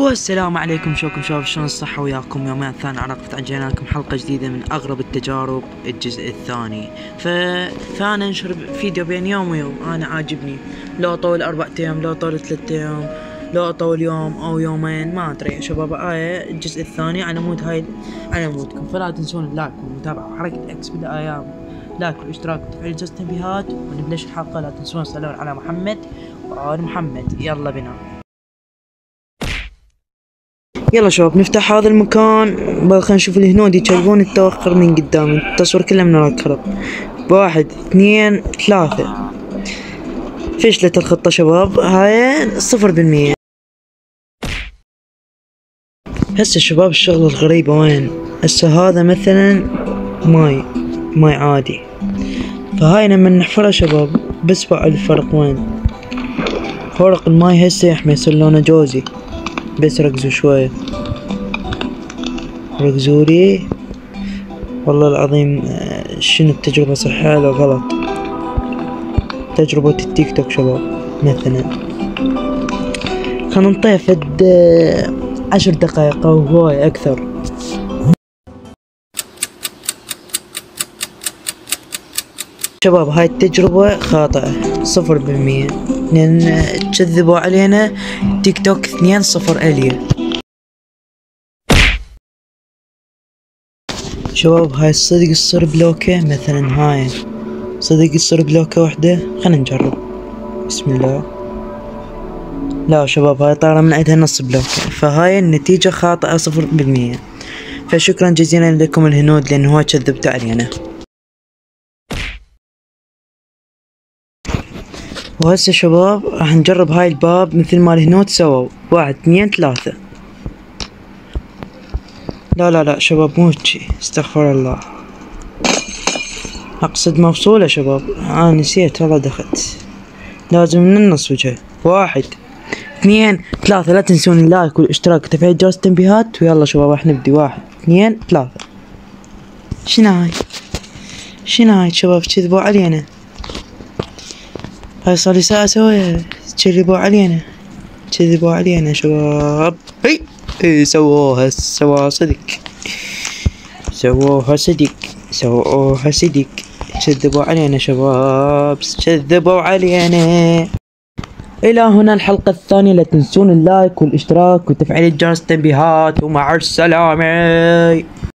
والسلام عليكم، شلونكم شباب؟ شلون الصحة وياكم؟ يومين ثاني عرفت عجينا لكم حلقة جديدة من أغرب التجارب الجزء الثاني. فأنا أنشر فيديو بين يوم ويوم. أنا عاجبني لو طول 4 أيام، لو طول 3 أيام، لو طول يوم أو يومين، ما أدري يا شباب. الجزء الثاني على مودكم، فلا تنسون اللايك والمتابعة وحركة إكس بالأيام، لايك والاشتراك وتفعيل جرس التنبيهات. ونبلش الحلقة. لا تنسون تصلون على محمد وآل محمد. يلا بنا. يلا شباب نفتح هذا المكان. خلينا نشوف الهنود يجربون التوخر من قدام. التصوير كله من الكرب. 1 2 3. فشلت الخطة شباب، هاي 0%. هسه شباب الشغل الغريبة وين؟ هسه هذا مثلا ماي عادي، فهاي لما نحفرها شباب بسمع الفرق وين. فرق الماي هسه يحمي، يصير لونه جوزي. بس ركزوا شوية، ركزوا لي والله العظيم. شنو التجربة، صحيحة ولا غلط؟ تجربة التيك توك شباب. مثلا خلنا نطيف 10 دقائق او هواي اكثر. شباب هاي التجربة خاطئة 0%، لان كذبوا علينا. تيك توك 2-0 اليه. شباب هاي الصدق تصير بلوكة، مثلا هاي صدق تصير بلوكة وحدة. خلينا نجرب. بسم الله. لا شباب هاي طارة من عندها نص بلوكة، فهاي النتيجة خاطئة 0%. فشكرا جزيلا لكم الهنود، لان هو كذبتوا علينا. وهسه شباب راح نجرب هاي الباب مثل ما الهنود سووا. 1 2 3. لا شباب مو هجي، استغفر الله. اقصد مفصولة شباب. نسيت والله، دخلت لازم من النص وجهه. 1 2 3. لا تنسون اللايك والاشتراك وتفعيل جرس التنبيهات. ويلا شباب راح نبدي. 1 2 3. شنو هاي شباب؟ كذبوا علينا. هاي صار لي ساعة اسويها. كذبوا علينا شباب. هي سووها صدق. كذبوا علينا شباب، كذبوا علينا. إلى هنا الحلقة الثانية. لا تنسون اللايك والاشتراك وتفعيل جرس التنبيهات. ومع السلامة.